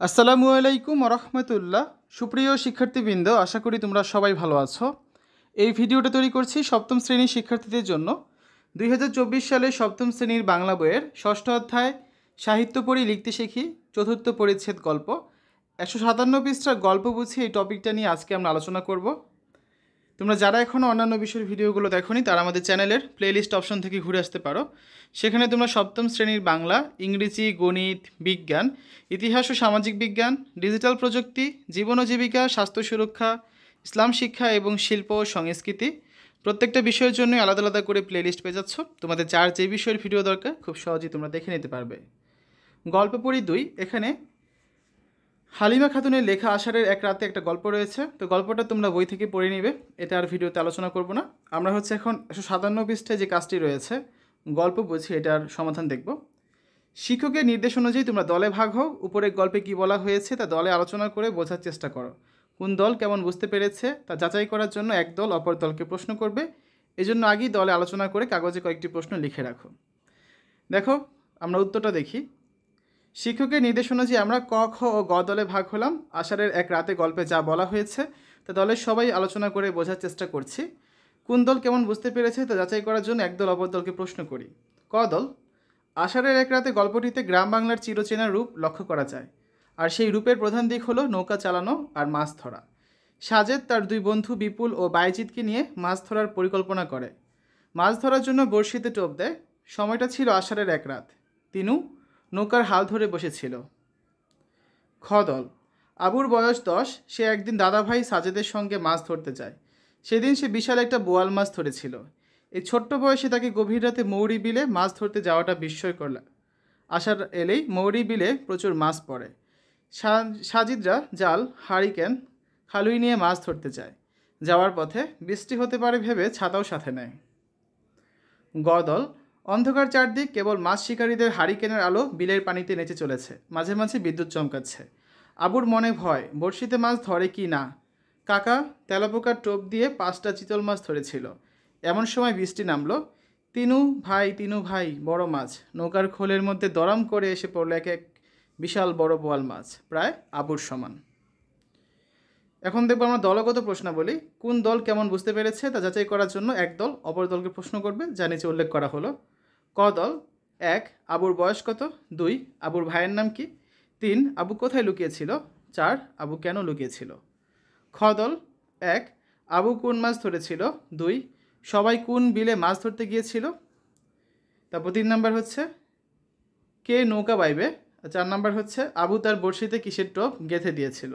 আসসালামু আলাইকুম রহমতুল্লাহ। সুপ্রিয় শিক্ষার্থীবৃন্দ, আশা করি তোমরা সবাই ভালো আছো। এই ভিডিওটা তৈরি করছি সপ্তম শ্রেণীর শিক্ষার্থীদের জন্য। 2024 সালে সপ্তম শ্রেণীর বাংলা বইয়ের ষষ্ঠ অধ্যায় সাহিত্য পড়ি লিখতে শিখি চতুর্থ পরিচ্ছেদ গল্প 157 পৃষ্ঠার গল্প বুঝি এই টপিকটা নিয়ে আজকে আমরা আলোচনা করব। তোমরা যারা এখনও অন্যান্য বিষয়ের ভিডিওগুলো দেখোনি তারা আমাদের চ্যানেলের প্লেলিস্ট অপশন থেকে ঘুরে আসতে পারো। সেখানে তোমরা সপ্তম শ্রেণীর বাংলা, ইংরেজি, গণিত, বিজ্ঞান, ইতিহাস ও সামাজিক বিজ্ঞান, ডিজিটাল প্রযুক্তি, জীবন ও জীবিকা, স্বাস্থ্য সুরক্ষা, ইসলাম শিক্ষা এবং শিল্প ও সংস্কৃতি প্রত্যেকটা বিষয়ের জন্য আলাদা আলাদা করে প্লেলিস্ট পেয়ে যাচ্ছ। তোমাদের যার যে বিষয়ের ভিডিও দরকার খুব সহজেই তোমরা দেখে নিতে পারবে। গল্প পড়ি 2, এখানে হালিমা খাতুনের লেখা আষাঢ়ের এক রাতে একটা গল্প রয়েছে। তো গল্পটা তোমরা বই থেকে পড়ে নিবে, এটা আর ভিডিওতে আলোচনা করব না। আমরা এখন 157 পৃষ্ঠায় যে কাজটি রয়েছে গল্প বুঝি এটার সমাধান দেখব। শিক্ষকের নির্দেশ অনুযায়ী তোমরা দলে ভাগ হও। উপরের গল্পে কি বলা হয়েছে তা দলে আলোচনা করে বোঝার চেষ্টা করো। কোন দল কেমন বুঝতে পেরেছে তা যাচাই করার জন্য এক দল অপর দলকে প্রশ্ন করবে। এজন্য আগেই দলে আলোচনা করে কাগজে কয়েকটি প্রশ্ন লিখে রাখো। দেখো আমরা উত্তরটা দেখি। শিক্ষকের নির্দেশ অনুযায়ী আমরা ক, খ ও গ দলে ভাগ হলাম। আষাঢ়ের এক রাতে গল্পে যা বলা হয়েছে তা দলের সবাই আলোচনা করে বোঝার চেষ্টা করছি। কোন দল কেমন বুঝতে পেরেছে তা যাচাই করার জন্য একদল অপর দলকে প্রশ্ন করি। ক দল, আষাঢ়ের এক রাতে গল্পটিতে গ্রাম বাংলার চিরচেনা রূপ লক্ষ্য করা যায়, আর সেই রূপের প্রধান দিক হলো নৌকা চালানো আর মাছ ধরা। সাজেদ তার দুই বন্ধু বিপুল ও বাইজিৎকে নিয়ে মাছ ধরার পরিকল্পনা করে। মাছ ধরার জন্য বড়শিতে টোপ দেয়। সময়টা ছিল আষাঢ়ের এক রাত। তিনু নৌকার হাল ধরে বসেছিল। খ দল, আবুর বয়স 10। সে একদিন দাদাভাই সাজেদের সঙ্গে মাছ ধরতে যায়। সেদিন সে বিশাল একটা বোয়াল মাছ ধরেছিল। এই ছোট্ট বয়সে তাকে গভীর রাতে মৌরি বিলে মাছ ধরতে যাওয়াটা বিস্ময়কর। আষাঢ় এলেই মৌরি বিলে প্রচুর মাছ পড়ে। সাজিদরা জাল, হারিকেন, খালুই নিয়ে মাছ ধরতে যায়। যাওয়ার পথে বৃষ্টি হতে পারে ভেবে ছাতাও সাথে নেয়। গ দল, অন্ধকার চারদিক, কেবল মাছ শিকারীদের হারিকেনের আলো বিলের পানিতে নেচে চলেছে। মাঝে মাঝে বিদ্যুৎ চমকাচ্ছে। আবুর মনে ভয়, বড়শিতে মাছ ধরে কি না। কাকা তেলাপোকার টোপ দিয়ে 5টা চিতল মাছ ধরেছিল। এমন সময় বৃষ্টি নামলো। তিনু ভাই বড় মাছ। নৌকার খোলের মধ্যে দরাম করে এসে পড়ল এক এক বিশাল বড় বোয়াল মাছ, প্রায় আবুর সমান। এখন দেখবো আমরা দলগত প্রশ্নাবলী। কোন দল কেমন বুঝতে পেরেছে তা যাচাই করার জন্য এক দল অপর দলকে প্রশ্ন করবে, যা নিচে উল্লেখ করা হলো। ক দল, 1 আবুর বয়স কত, 2 আবুর ভাইয়ের নাম কি, 3 আবু কোথায় লুকিয়েছিল, 4 আবু কেন লুকিয়েছিল। খ দল, 1 আবু কোন মাছ ধরেছিল, 2 সবাই কোন বিলে মাছ ধরতে গিয়েছিল। তারপর 3 নাম্বার কে নৌকা বাইবে। 4 নাম্বার আবু তার বড়শিতে কিসের টোপ গেঁথে দিয়েছিল।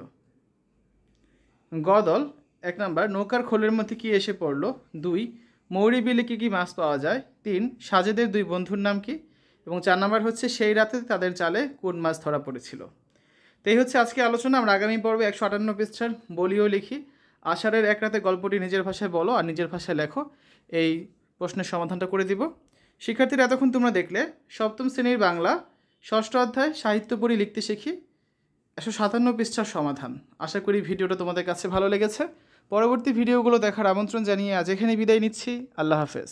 গ দল, 1 নাম্বার নৌকার খোলের মধ্যে কি এসে পড়লো, 2 মৌরি বিলে কী কী মাছ পাওয়া যায়, 3 সাজেদের দুই বন্ধুর নাম কি, এবং 4 নাম্বার সেই রাতে তাদের জালে কোন মাছ ধরা পড়েছিল। তো এই আজকে আলোচনা। আমরা আগামী পর্বে 158 পৃষ্ঠার বলিও লিখি। আষাঢ়ের এক রাতে গল্পটি নিজের ভাষায় বলো আর নিজের ভাষায় লেখো, এই প্রশ্নের সমাধানটা করে দিব। শিক্ষার্থীরা এতক্ষণ তোমরা দেখলে সপ্তম শ্রেণীর বাংলা ষষ্ঠ অধ্যায় সাহিত্য পড়ি লিখতে শিখি 157 পৃষ্ঠার সমাধান। আশা করি ভিডিওটা তোমাদের কাছে ভালো লেগেছে। পরবর্তী ভিডিওগুলো দেখার আমন্ত্রণ জানিয়ে আজ এখানে বিদায় নিচ্ছি। আল্লাহ হাফেজ।